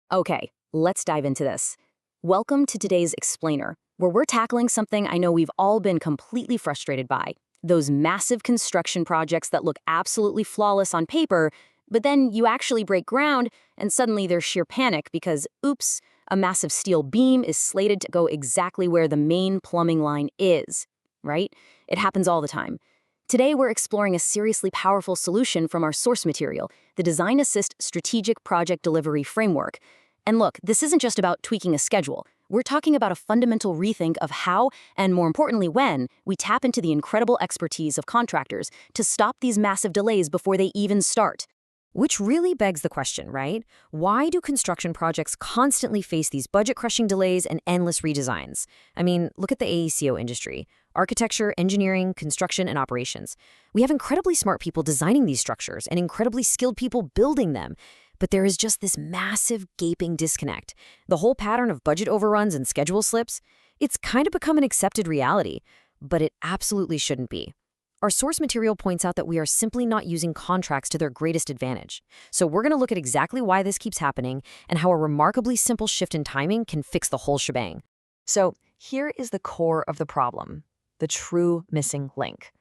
Okay, let's dive into this. Welcome to today's Explainer, where we're tackling something I know we've all been completely frustrated by. Those massive construction projects that look absolutely flawless on paper, but then you actually break ground and suddenly there's sheer panic because, oops, a massive steel beam is slated to go exactly where the main plumbing line is, right? It happens all the time. Today, we're exploring a seriously powerful solution from our source material, the Design Assist Strategic Project Delivery Framework. And look, this isn't just about tweaking a schedule. We're talking about a fundamental rethink of how, and more importantly when, we tap into the incredible expertise of contractors to stop these massive delays before they even start. Which really begs the question, right? Why do construction projects constantly face these budget-crushing delays and endless redesigns? I mean, look at the AECO industry. Architecture, engineering, construction, and operations. We have incredibly smart people designing these structures and incredibly skilled people building them. But there is just this massive, gaping disconnect. The whole pattern of budget overruns and schedule slips, it's kind of become an accepted reality, but it absolutely shouldn't be. Our source material points out that we are simply not using contracts to their greatest advantage. So we're going to look at exactly why this keeps happening and how a remarkably simple shift in timing can fix the whole shebang. So here is the core of the problem, the true missing link.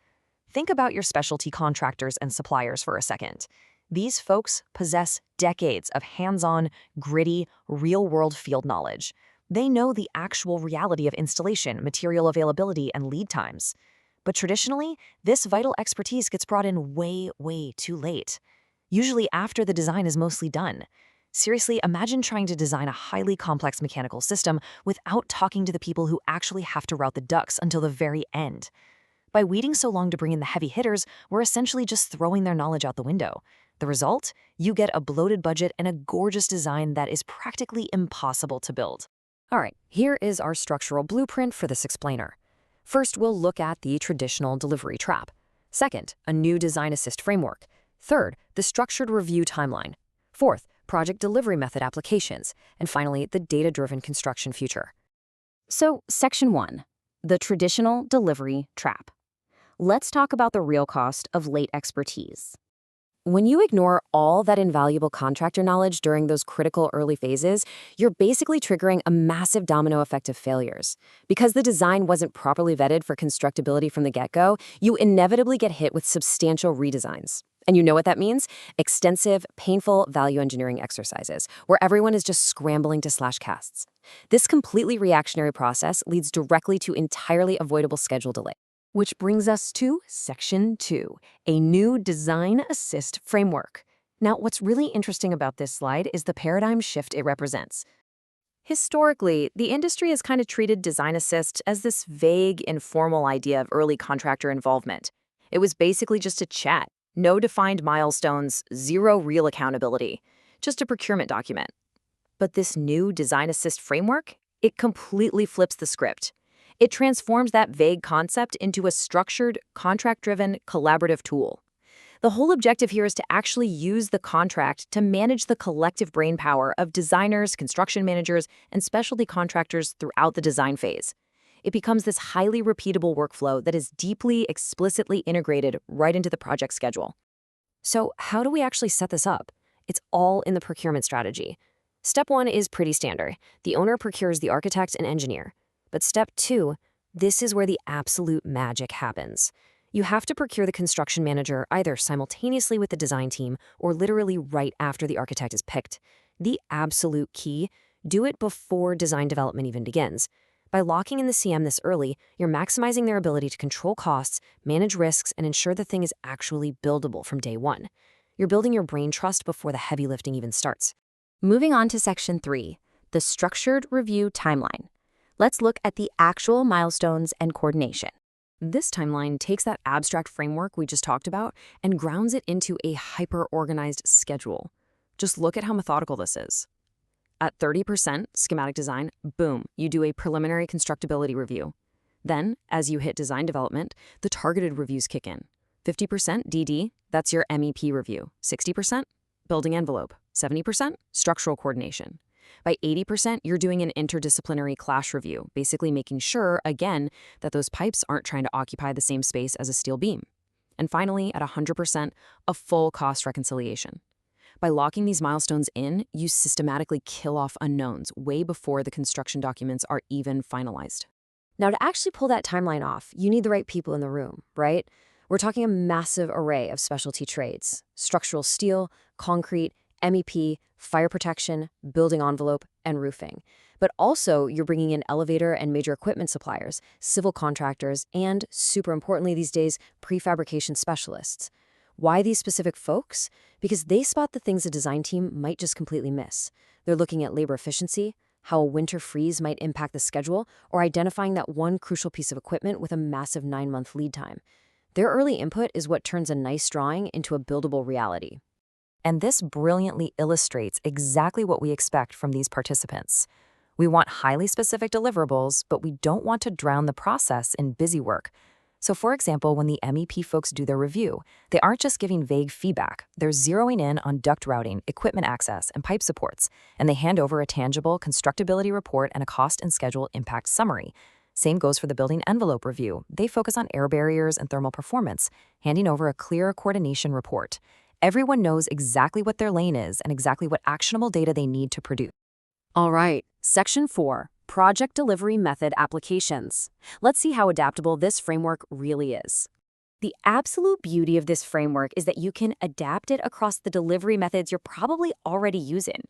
Think about your specialty contractors and suppliers for a second. These folks possess decades of hands-on, gritty, real-world field knowledge. They know the actual reality of installation, material availability, and lead times. But traditionally, this vital expertise gets brought in way, way too late, usually after the design is mostly done. Seriously, imagine trying to design a highly complex mechanical system without talking to the people who actually have to route the ducts until the very end. By waiting so long to bring in the heavy hitters, we're essentially just throwing their knowledge out the window. The result? You get a bloated budget and a gorgeous design that is practically impossible to build. All right, here is our structural blueprint for this explainer. First, we'll look at the traditional delivery trap. Second, a new design assist framework. Third, the structured review timeline. Fourth, project delivery method applications. And finally, the data-driven construction future. So, Section 1, the traditional delivery trap. Let's talk about the real cost of late expertise. When you ignore all that invaluable contractor knowledge during those critical early phases, you're basically triggering a massive domino effect of failures. Because the design wasn't properly vetted for constructability from the get-go, you inevitably get hit with substantial redesigns. And you know what that means? Extensive, painful value engineering exercises, where everyone is just scrambling to slash costs. This completely reactionary process leads directly to entirely avoidable schedule delay. Which brings us to Section 2, a new design assist framework. Now, what's really interesting about this slide is the paradigm shift it represents. Historically, the industry has kind of treated design assist as this vague, informal idea of early contractor involvement. It was basically just a chat, no defined milestones, zero real accountability, just a procurement document. But this new design assist framework, it completely flips the script. It transforms that vague concept into a structured, contract-driven, collaborative tool. The whole objective here is to actually use the contract to manage the collective brainpower of designers, construction managers, and specialty contractors throughout the design phase. It becomes this highly repeatable workflow that is deeply, explicitly integrated right into the project schedule. So how do we actually set this up? It's all in the procurement strategy. Step 1 is pretty standard. The owner procures the architect and engineer. But step 2, this is where the absolute magic happens. You have to procure the construction manager either simultaneously with the design team or literally right after the architect is picked. The absolute key, do it before design development even begins. By locking in the CM this early, you're maximizing their ability to control costs, manage risks, and ensure the thing is actually buildable from day one. You're building your brain trust before the heavy lifting even starts. Moving on to Section 3, the structured review timeline. Let's look at the actual milestones and coordination. This timeline takes that abstract framework we just talked about and grounds it into a hyper-organized schedule. Just look at how methodical this is. At 30% schematic design, boom, you do a preliminary constructability review. Then, as you hit design development, the targeted reviews kick in. 50% DD, that's your MEP review. 60% building envelope. 70% structural coordination. By 80%, you're doing an interdisciplinary clash review, basically making sure, again, that those pipes aren't trying to occupy the same space as a steel beam. And finally, at 100%, a full cost reconciliation. By locking these milestones in, you systematically kill off unknowns way before the construction documents are even finalized. Now, to actually pull that timeline off, you need the right people in the room, right? We're talking a massive array of specialty trades: structural steel, concrete, MEP, fire protection, building envelope, and roofing. But also, you're bringing in elevator and major equipment suppliers, civil contractors, and, super importantly these days, prefabrication specialists. Why these specific folks? Because they spot the things a design team might just completely miss. They're looking at labor efficiency, how a winter freeze might impact the schedule, or identifying that one crucial piece of equipment with a massive 9-month lead time. Their early input is what turns a nice drawing into a buildable reality. And this brilliantly illustrates exactly what we expect from these participants. We want highly specific deliverables, but we don't want to drown the process in busy work. So for example, when the MEP folks do their review, they aren't just giving vague feedback. They're zeroing in on duct routing, equipment access, and pipe supports, and they hand over a tangible constructability report and a cost and schedule impact summary. Same goes for the building envelope review. They focus on air barriers and thermal performance, handing over a clear coordination report. Everyone knows exactly what their lane is and exactly what actionable data they need to produce. All right, Section 4, Project Delivery Method Applications. Let's see how adaptable this framework really is. The absolute beauty of this framework is that you can adapt it across the delivery methods you're probably already using.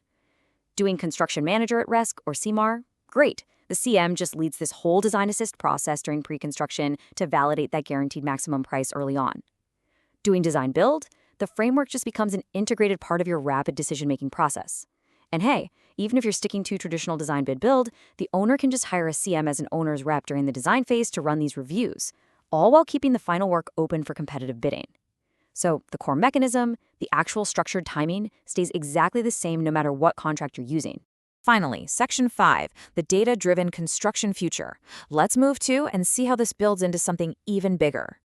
Doing Construction Manager at Risk, or CMAR? Great. The CM just leads this whole design assist process during pre-construction to validate that guaranteed maximum price early on. Doing Design Build? The framework just becomes an integrated part of your rapid decision-making process. And hey, even if you're sticking to traditional design bid build, the owner can just hire a CM as an owner's rep during the design phase to run these reviews, all while keeping the final work open for competitive bidding. So the core mechanism, the actual structured timing, stays exactly the same no matter what contract you're using. Finally, Section 5, the data-driven construction future. Let's move to and see how this builds into something even bigger.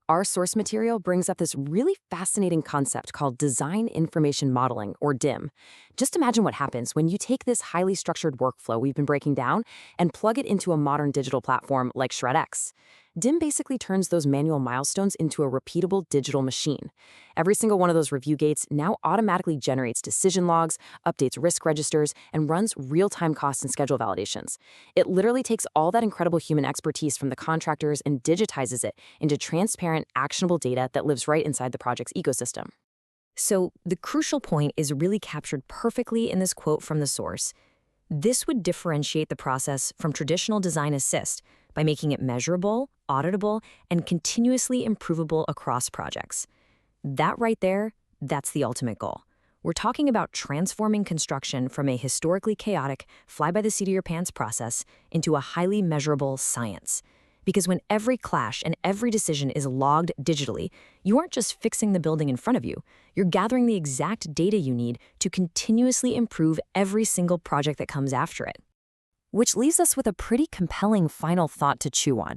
Our source material brings up this really fascinating concept called Design Information Modeling, or DIM. Just imagine what happens when you take this highly structured workflow we've been breaking down and plug it into a modern digital platform like ShredX. DIM basically turns those manual milestones into a repeatable digital machine. Every single one of those review gates now automatically generates decision logs, updates risk registers, and runs real-time cost and schedule validations. It literally takes all that incredible human expertise from the contractors and digitizes it into transparent, actionable data that lives right inside the project's ecosystem. So the crucial point is really captured perfectly in this quote from the source. This would differentiate the process from traditional design assist by making it measurable, auditable, and continuously improvable across projects. That right there, that's the ultimate goal. We're talking about transforming construction from a historically chaotic, fly-by-the-seat-of-your-pants process into a highly measurable science. Because when every clash and every decision is logged digitally, you aren't just fixing the building in front of you, you're gathering the exact data you need to continuously improve every single project that comes after it. Which leaves us with a pretty compelling final thought to chew on.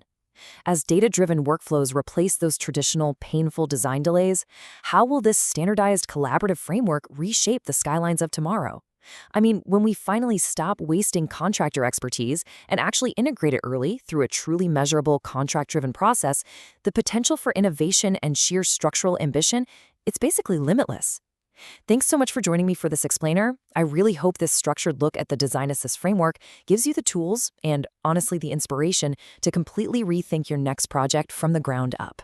As data-driven workflows replace those traditional, painful design delays, how will this standardized collaborative framework reshape the skylines of tomorrow? I mean, when we finally stop wasting contractor expertise and actually integrate it early through a truly measurable contract-driven process, the potential for innovation and sheer structural ambition, it's basically limitless. Thanks so much for joining me for this explainer. I really hope this structured look at the Design Assist framework gives you the tools and, honestly, the inspiration to completely rethink your next project from the ground up.